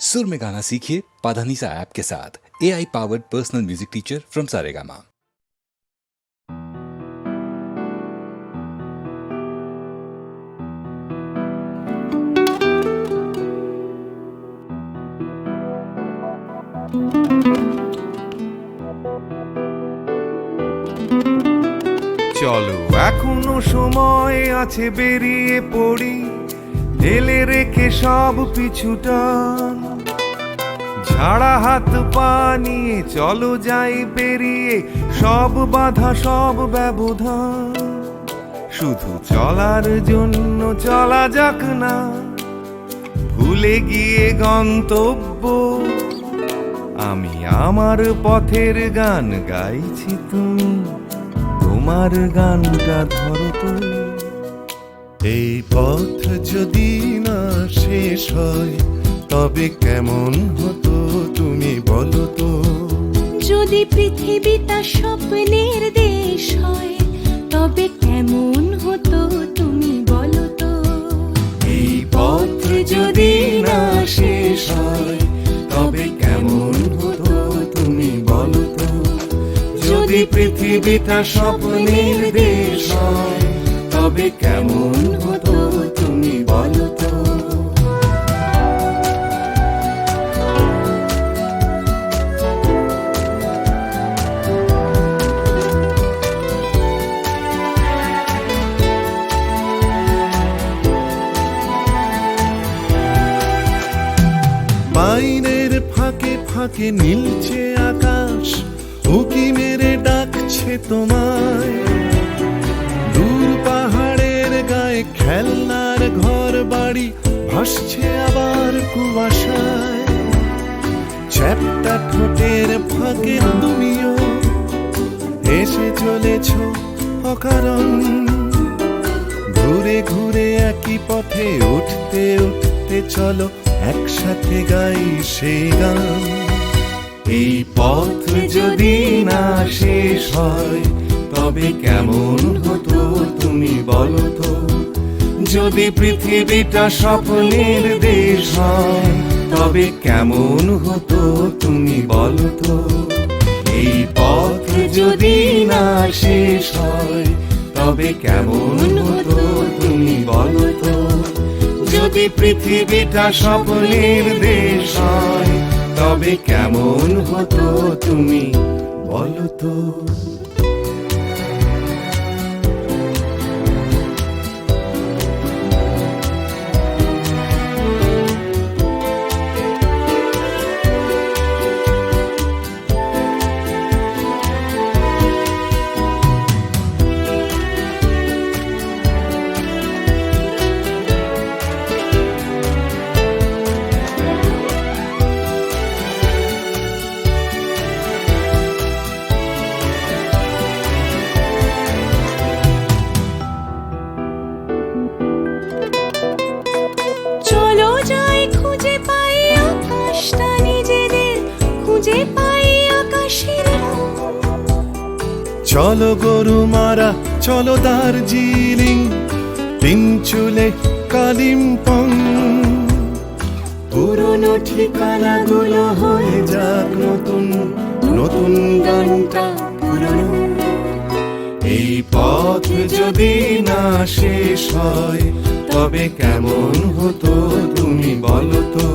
सुर में गाना सीखिए पाधानीसा ऐप के साथ। AI powered personal music teacher from Saregama. চলো এখনো সময় আছে, বেরিয়ে পড়ি, ঢেলে রেখে সব পিছুটান। ঝাড়া হাত পা নিয়ে চলো যাই বেরিয়ে, সব বাধা সব ব্যবধান। শুধু চলার জন্য চলা যাক না, ভুলে গিয়ে গন্তব্য। আমি আমার পথের গান গাইছি, তুমি তোমার গানটা ধরো তো। এই পথ যদি না শেষ হয় তবে কেমন হতো তুমি বলো তো। যদি পৃথিবীটা স্বপ্নের দেশ হয় তবে কেমন হতো তুমি বলো তো। এই পথ যদি না শেষ হয় তবে কেমন হতো তুমি বলো তো। যদি পৃথিবীটা স্বপ্নের দেশ হয় তবে কেমন হতো তুমি বলো তো। বাইরের ফাঁকে ফাঁকে নীলছে আকাশ, উকি মেরে ডাকছে তোমায়। দূর পাহাড়ের গায়ে খেলনার ঘর বাড়ি ভাসছে আবার কুয়াশায়। চ্যাপ্টা ঠোঁটের ফাঁকে তুমিও এসে চলেছ অকারণ। ঘুরে ঘুরে একই পথে উঠতে উঠতে চলো একসাথে গাই সেই গান। এই পথ যদি না শেষ হয় তবে কেমন হতো তুমি বলো তো। যদি পৃথিবীটা স্বপ্নের দেশ হয় তবে কেমন হতো তুমি বলো তো। এই পথ যদি না শেষ হয় তবে কেমন হতো তুমি বলো তো। যদি পৃথিবীটা স্বপ্নের দেশ হয় তবে কেমন হতো তুমি বলো তো। চলো গরুমারা, চলো দার্জিলিং, তিনচুলে কালিম্পং। পুরনো ঠিকানাগুলো হয়ে যাক নতুন, নতুন গানটা পুরনো। এই পথ যদি না শেষ হয় তবে কেমন হতো তুমি বলো তো।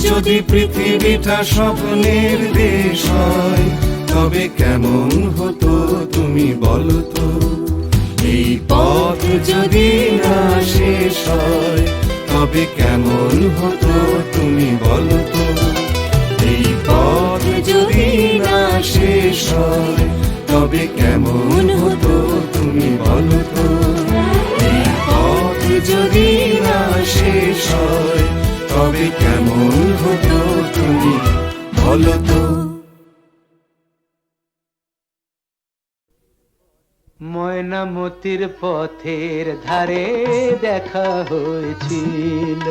যদি পৃথিবীটা স্বপ্নের দেশ হয় তবে কেমন হতো তুমি বলো তো। এই পথ যদি না শেষ হয় তবে কেমন হতো তুমি বলো তো। এই পথ যদি না শেষ হয় তবে কেমন হতো তুমি বলো তো। এই পথ যদি না শেষ হয় তবে কেমন হতো তুমি বলো তো। ময়নামতির পথের ধারে দেখা হয়েছিল,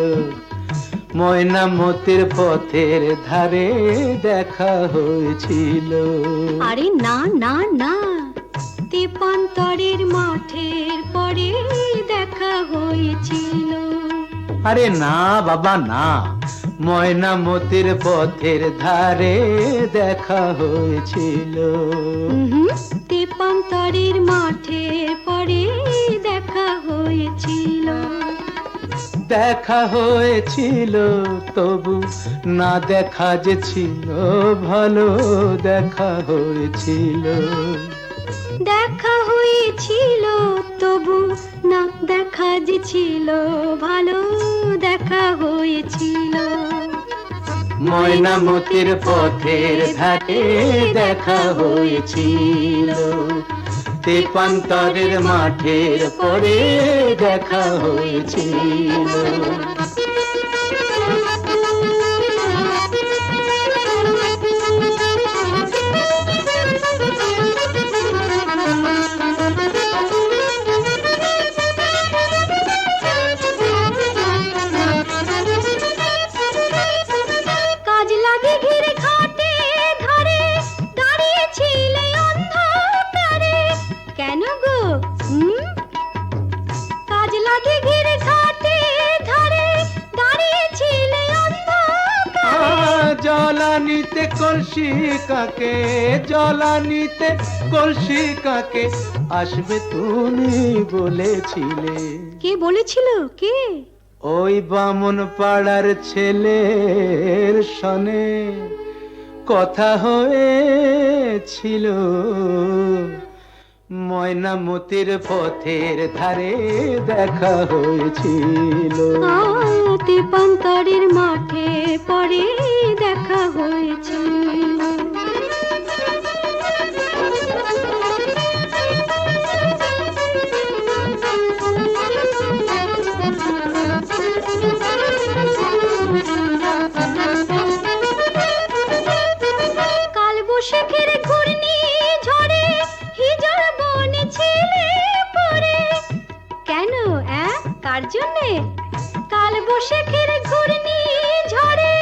ময়নামতির পথের ধারে দেখা হয়েছিল। আরে না না না, তেপান্তরের মাঠের পরে দেখা হয়েছিল। আরে না বাবা না, ময়নামতির পথের ধারে দেখা হয়েছিল। তেপান্তরের মাঠের পরে দেখা হয়েছিল। দেখা হয়েছিল তবু না দেখা যে ছিল ভালো, দেখা হয়েছিল। দেখা হয়েছিল তবু না দেখা যে ছিল ভালো, দেখা হয়েছিল। ময়নামতির পথের ধারে দেখা হয়েছিল। তেপান্তরের মাঠের পরে দেখা হয়েছিল। জলানিতে কলসি কাকে, জলানিতে কলসি কাকে আসবে তুমি বলেছিলে। কে বলেছিল? কে? ওই বামন পাড়ার ছেলের সনে কথা হয়েছিল। ময়নামতির পথের ধারে দেখা হয়েছিল। তেপান্তরের মাঠে পরে দেখা হয়েছিল। কাল বৈশাখের ঘূর্ণি ঝড়ে হিজল বনে ছেলে পড়ে। কেন? কার জন্যে? কাল বৈশাখের ঘূর্ণি ঝড়ে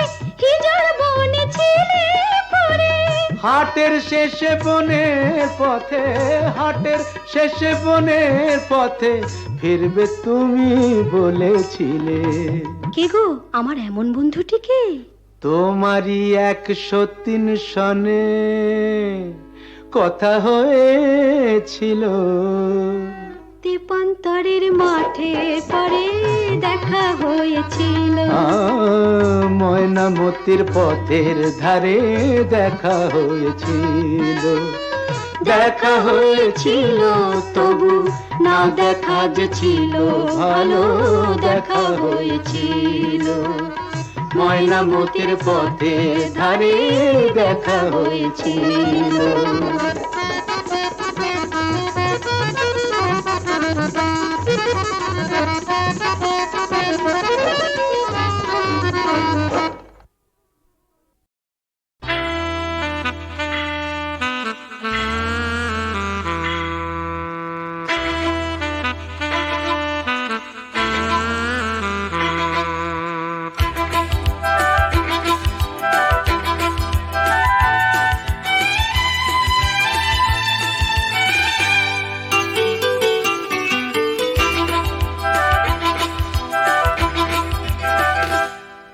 হিজল বনে ছেলে পড়ে। হাটের শেষে বনের পথে, হাটের শেষে বনের পথে ফিরবে তুমি বলেছিলে। কে গো আমার এমন বন্ধুটিকে? তোমারই 103 সনে কথা হয়েছিল। তেপান্তরের মাঠে পরে দেখা হয়েছিল। ময়নামতির পথের ধারে দেখা হয়েছিল। দেখা হয়েছিল তবু না দেখা যে ছিল ভালো, দেখা হয়েছিল। ময়নামতির পথের ধারে দেখা হয়েছিল।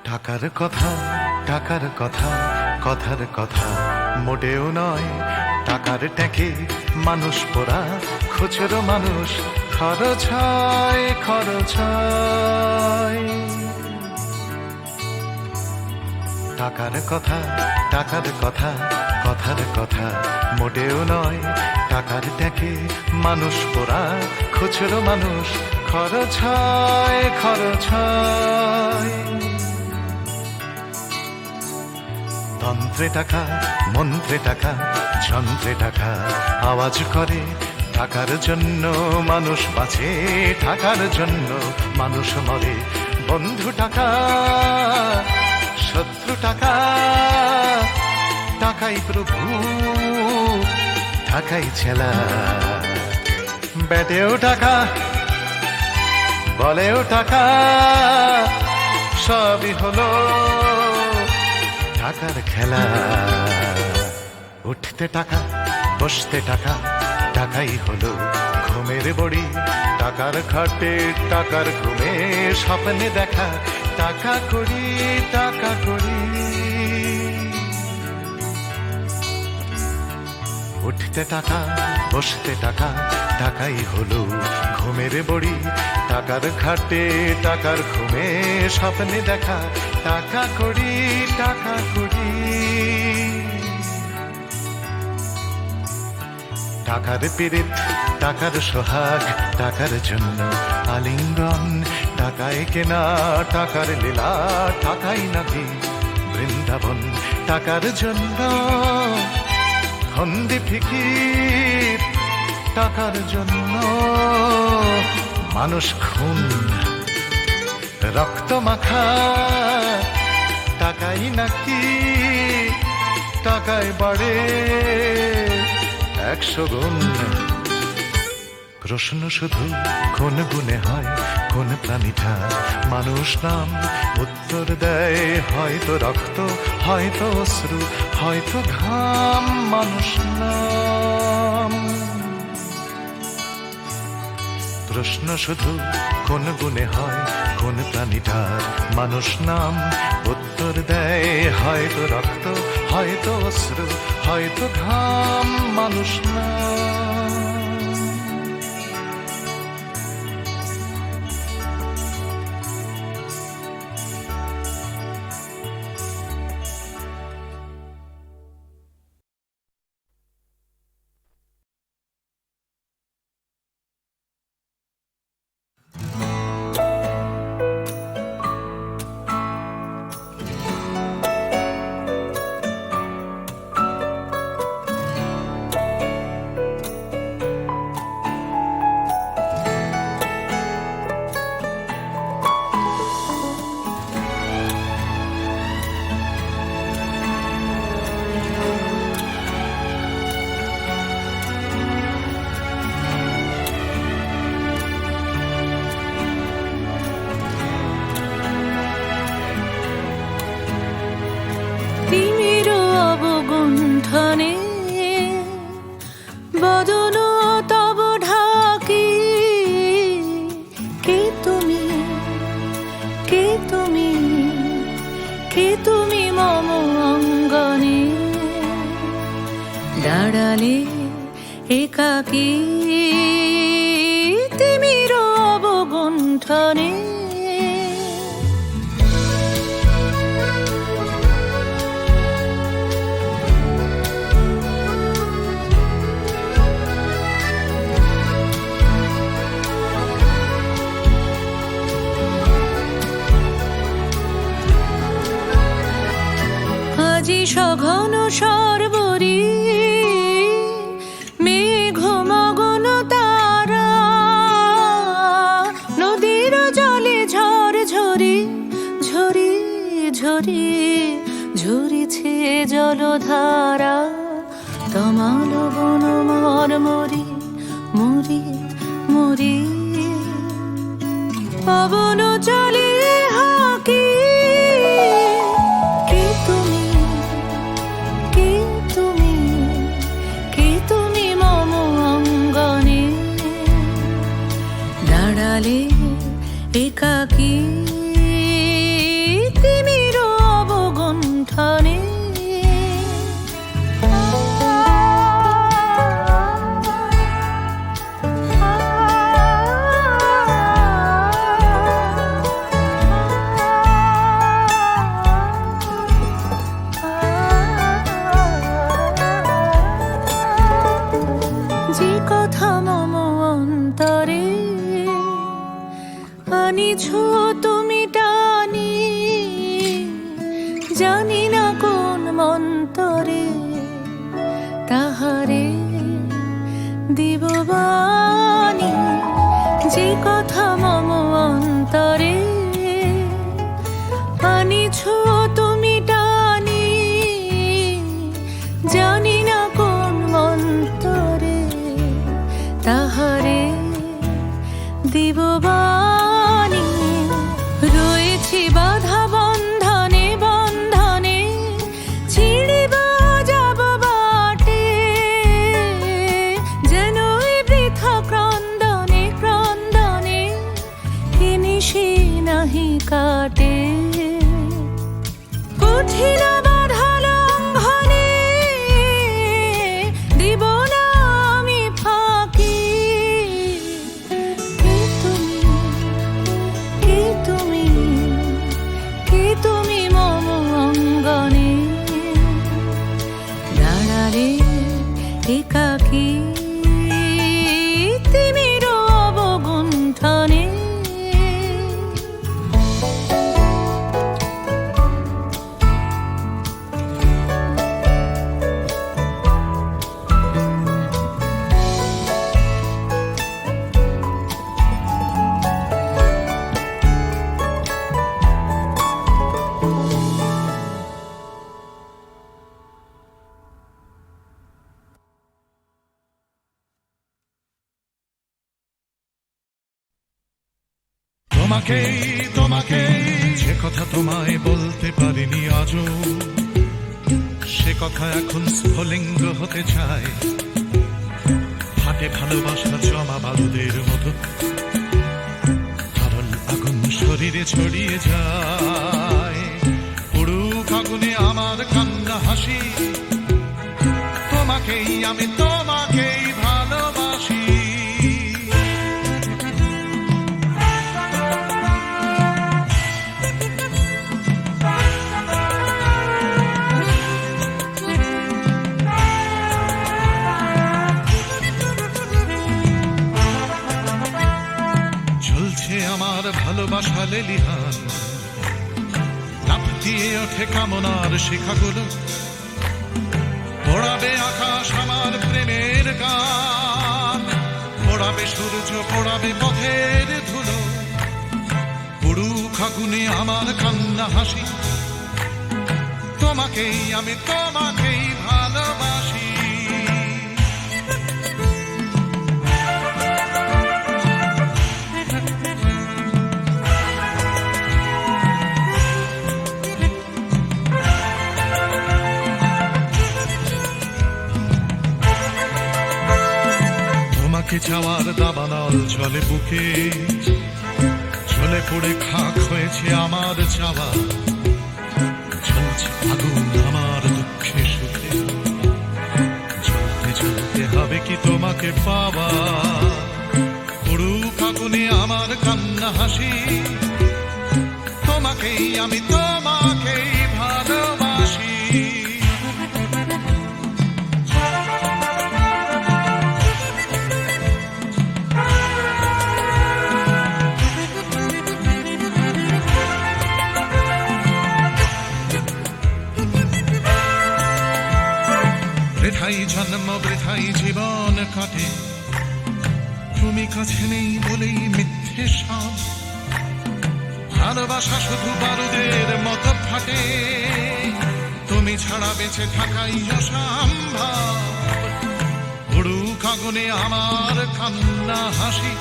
টাকার কথা, টাকার কথা, কথার কথা মোটেও নয়। টাকার ট্যাঁকে মানুষ পোড়া, খুচরো মানুষ খরচ হয়, খরচ হয়। টাকার কথা, টাকার কথা, কথার কথা মোটেও নয়। টাকার ট্যাঁকে মানুষ পোড়া, খুচরো মানুষ খরচ হয়, খরচ হয়। তন্ত্রে টাকা, মন্ত্রে টাকা, যন্ত্রে টাকা আওয়াজ করে। টাকার জন্য মানুষ বাঁচে, টাকার জন্য মানুষ মরে। বন্ধু টাকা, শত্রু টাকা, টাকাই প্রভু, টাকাই ছেলা। ব্যাটেও টাকা, বলেও টাকা, সবই হলো টাকার খেলা। উঠতে টাকা, বসতে টাকা, টাকাই হলো ঘুমের বড়ি। টাকার খাটে, টাকার ঘুমে স্বপ্নে দেখা টাকা করি টাকা করি। উঠতে টাকা বসতে টাকা, টাকাই হলো ঘুমের বড়ি। টাকার খাটে টাকার ঘুমে স্বপ্নে দেখা, টাকা করি টাকা করি। টাকার পীড়িত টাকার সোহাগ, টাকার জন্য আলিঙ্গন। টাকায় কেনা টাকার লীলা, টাকাই নাকি বৃন্দাবন। টাকার জন্য ফন্দি ফিকির, টাকার জন্য মানুষ খুন রক্ত মাখা। টাকাই নাকি টাকায় বাড়ে 100 গুণ। প্রশ্ন শুধু কোন গুণে হয়, কোন প্রাণীটা মানুষ নাম? উত্তর দেয় হয়তো রক্ত, হয়তো অশ্রু, হয়তো ঘাম। মানুষ নাম। প্রশ্ন শুধু কোন গুণে হয়, কোন প্রাণীটার মানুষ নাম? উত্তর দেয় হয়তো রক্ত, হয়তো অশ্রু, হয়তো ঘাম। মানুষ নাম। তিমির অবগুণ্ঠনে বদন তব ঢাকি। কে তুমি, কে তুমি, কে তুমি মম অঙ্গনে? দাঁড়ালে একাকী তিমির অবগুণ্ঠনে। আজি সঘন সর্বরি মেঘ মগন তারা। নদীর জলে ঝড় ঝরি ঝরি ঝরি ঝরিছে জলধারা। তমাল বন মর মরি মরি মরি। পবন চলে হাকি। কে তুমি, কে তুমি, কে তুমি মম অঙ্গনে? দাঁড়ালে একাকী তিমির অবগুণ্ঠনে। যে কথা মম অন্তরে আনিছ তুমি টানি, জানি না কোন মন্তরে তাহারে দিব বাণী। যে কথা মম অন্তরে আনিছ তুমি টানি, জানি না কোন মন্তরে তাহারে দিব বাণী। রয়েছি বাধা বন্ধনে বন্ধনে, ছিড়িব যাব বাটে। যেন বৃথা ক্রন্দনে ক্রন্দনে ছিল বাধা লঙ্ঘনে, দিব না আমি ফাঁকি। কে তুমি, কে তুমি, কে তুমি মম অঙ্গনে দাঁড়ালে একাকী তিমির অবগুণ্ঠনে। তোমাকেই তোমাকেই যে কথা তোমায় বলতে পারিনি আজও, সে কথা এখন স্ফুলিঙ্গ হতে চায়। হাতে ভালোবাসা জমা বারুদের মতো, তরল আগুন শরীরে ছড়িয়ে যায়। পুরুক আগুনে আমার কান্না হাসি, তোমাকেই আমি তোমাকেই ভালোবাসি। আমার ভালোবাসা লেলিহান, লাফ দিয়ে ওঠে কামনার শিখাগুলো। পড়াবে আকাশ আমার প্রেমের গান, পড়াবে সূর্য, পড়াবে পথের ধুলো। পুরুক আগুনে আমার কান্না হাসি, তোমাকেই আমি তোমাকেই ভালোবাসি। তোমাকে চাওয়ার দাবানল চলে বুকে, চলে পড়ে খাক হয়েছে আমার চাওয়া। চলছে আগুন আমার দুঃখে সুখে, চলতে চলতে হবে কি তোমাকে পাওয়া। পুরুক আগুনে আমার কান্না হাসি, তোমাকেই আমি তোমাকেই ভালোবাসি। বৃথাই জন্ম বৃথাই জীবন কাটে, তুমি কাছে নেই বলেই মিথ্যে সব। ভালোবাসা শুধু বারুদের মতো ফাটে, তুমি ছাড়া বেঁচে থাকাই অসম্ভব। পুরুক আগুনে আমার কান্না হাসি,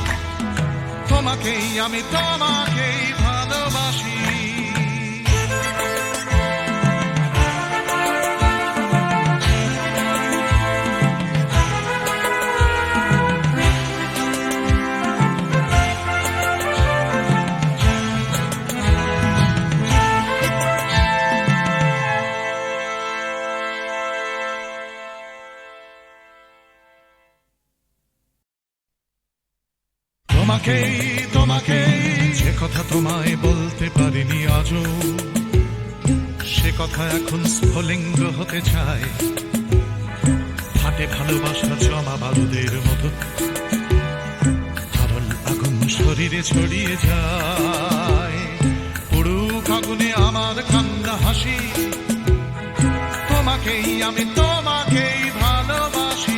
তোমাকেই আমি তোমাকেই ভালোবাসি। তোমাকেই তোমাকেই যে কথা তোমায় বলতে পারিনি আজও, সে কথা এখন স্ফুলিঙ্গ হতে চায়। হাতে ভালোবাসা জমা বারুদের মতো, তরল আগুন শরীরে ছড়িয়ে যায়। পুরুক আগুনে আমার কান্না হাসি, তোমাকেই আমি তোমাকেই ভালোবাসি।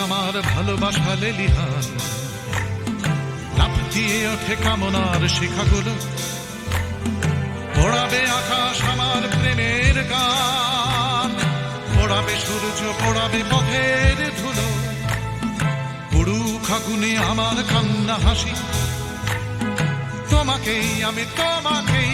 আমার ভালোবাসা লেলিহান, লাফ দিয়ে ওঠে কামনার শিখাগুলো। পড়াবে আকাশ আমার প্রেমের গান, পড়াবে সূর্য, পড়াবে পথের ধুলো। পুরুক আগুনে আমার কান্না হাসি, তোমাকেই আমি তোমাকেই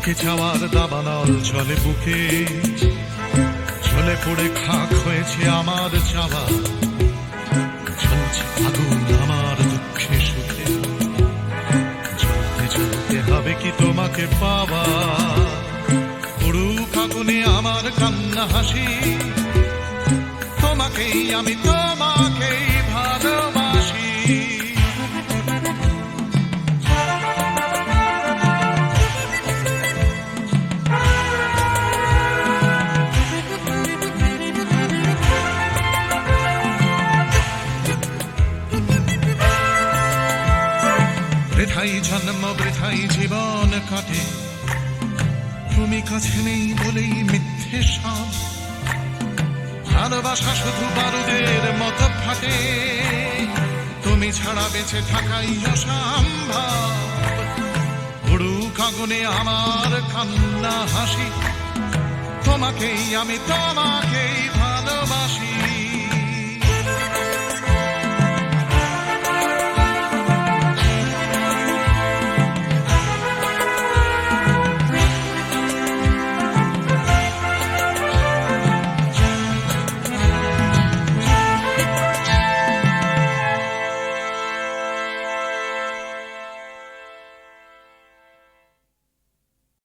তোমাকে চাওয়ার দাবানল চলে বুকে, চলে পড়ে খাক হয়েছে আমার চাওয়া, জ্বলছে আগুন আমার দুঃখে সুখে, জ্বলতে জ্বলতে হবে কি তোমাকে পাওয়া, পুরুক আগুনে আমার কান্না হাসি, তোমাকেই আমি তোমাকেই ভালোবাসি। বৃথাই জন্ম বৃথাই জীবন কাটে, তুমি কাছে নেই বলেই মিথ্যে সব, ভালোবাসা শুধু বারুদের মতো ফাটে, তুমি ছাড়া বেঁচে থাকাই অসম্ভব, পুরুক আগুনে আমার কান্না হাসি, তোমাকেই আমি তোমাকেই